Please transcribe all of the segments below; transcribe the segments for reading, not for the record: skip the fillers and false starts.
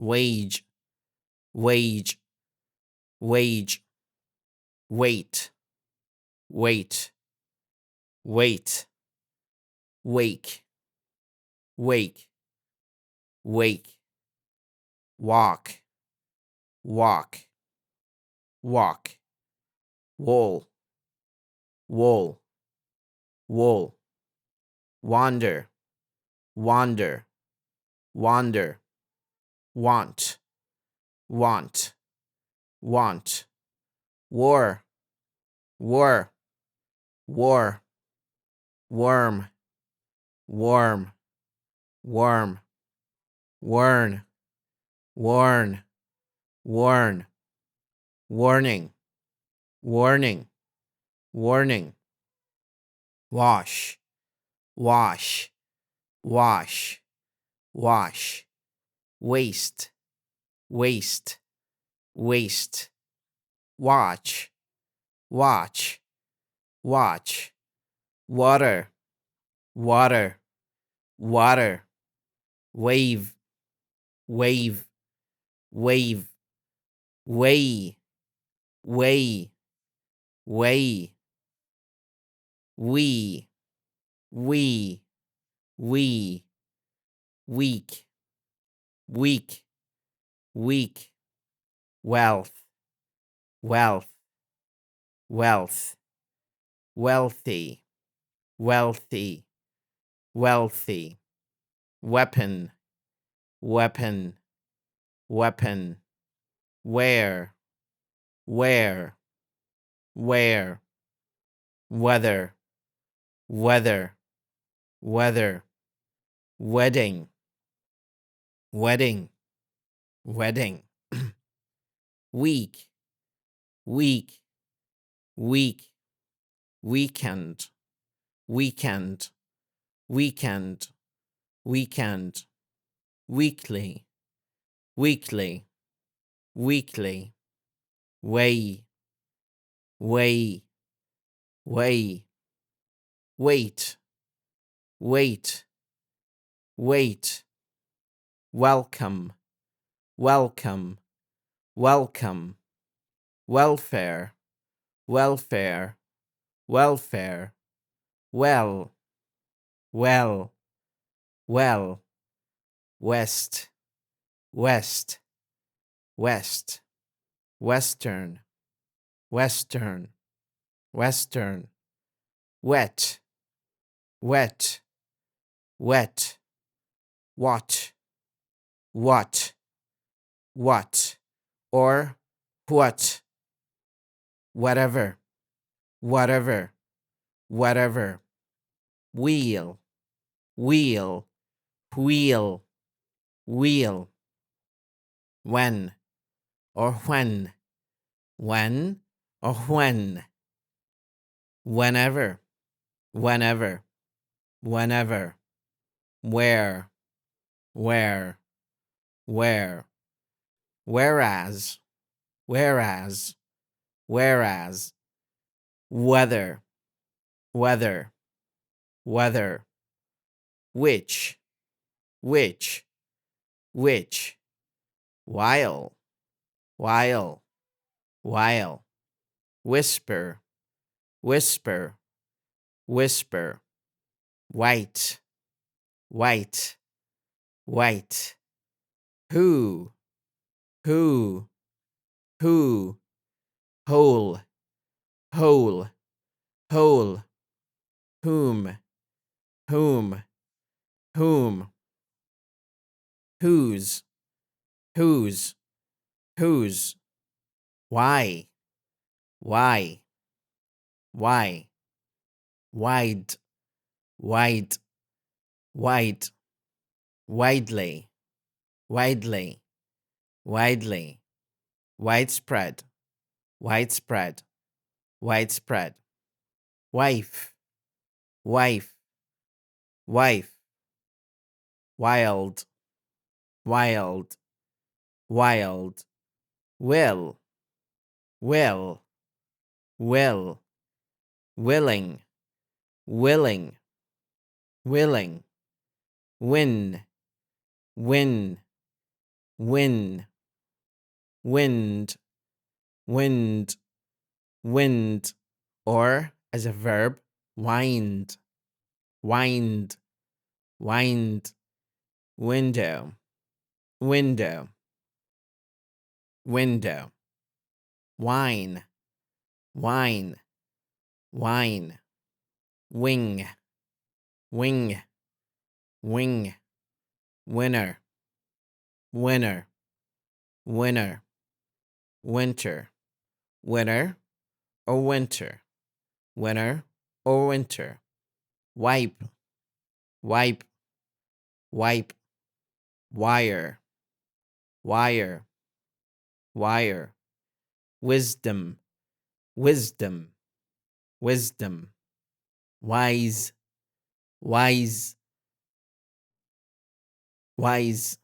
wage, wage, wage, wait, wait, wait, wake, wake, wake, walk, walk, walk, wall, wall, wall, wander, wander, wander, want, want, want, war, war, war, worm, worm, worm, warn, warn, warn, warning, warning, warning, wash, wash, wash, wash, waste, waste, waste, watch, watch, watch, water, water, water, wave, wave, wave, way, way, way, we, we, weak, weak, weak, wealth, wealth, wealth, wealthy, wealthy, wealthy, weapon, weapon, weapon, where, where, where, weather, weather, weather, wedding, wedding, wedding, week, week, week, weekend, weekend, weekend, weekend, weekly, weekly, weekly, way, way, way, wait, wait, wait, welcome, welcome, welcome, welfare, welfare, welfare, well, well, well, west, west, west, western, western, western, wet, wet, wet, what, what, or what, whatever, whatever, whatever, wheel, wheel, wheel, wheel, when, or when, when, or when, whenever, whenever, whenever, where, where, where, whereas, whereas, whereas, whether, whether, whether, which, which, which, while, while, while, whisper, whisper, whisper, white, white, white, who, who, who, whole, whole, whole, whom, whom, whom, whose, whose, whose, why, why, why, wide, wide, wide, widely, widely, widely, widespread, widespread, widespread, wife, wife, wife, wild, wild, wild, will, will, will, willing, willing, willing, win, win, win, wind, wind, wind, or as a verb, wind, wind, wind, window, window, window, wine, wine, wine, wing, wing, wing, winner, winner, winner, winter, winter or winter, winter or winter, wipe, wipe, wipe, wire, wire, wire, wisdom, wisdom, wisdom, wise, wise, wise,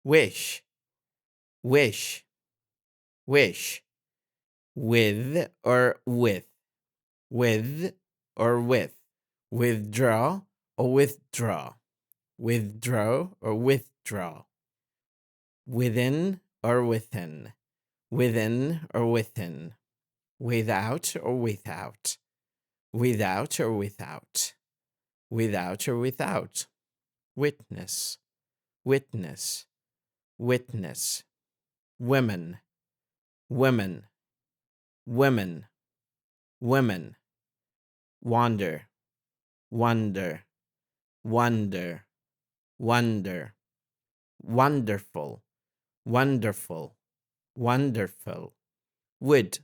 wish, wish, wish, with or with, with or with, withdraw or withdraw, withdraw or withdraw, within or within, within or within, without or without, without or without, without or without, witness, witness, witness, women, women, women, women, wander, wonder, wonder, wonder, wonderful, wonderful, wonderful, wood,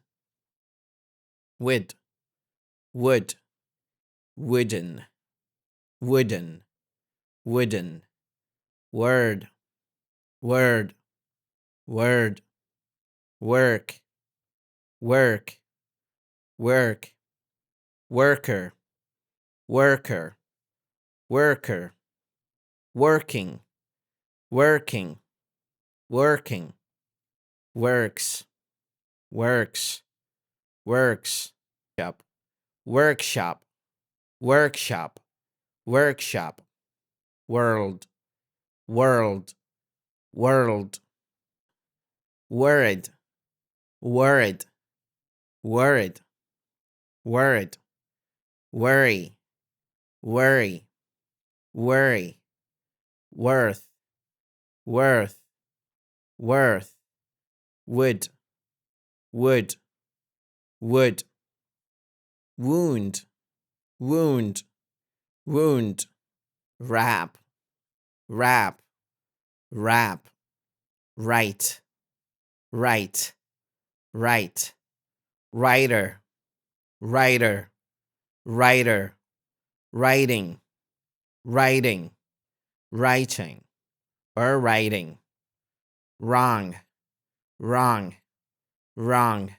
wood, wood, wooden, wooden, wooden, word, word, word, work, work, work, worker, worker, worker, working, working, working, works, works, works, shop, workshop, workshop, workshop, world, world, world, worried, worried, worried, worried, worry, worry, worry, worth, worth, worth, would, would, would, wound, wound, wound, wrap, wrap, wrap, right, right, right, writer, writer, writer, writing, writing, writing, or writing, wrong, wrong, wrong,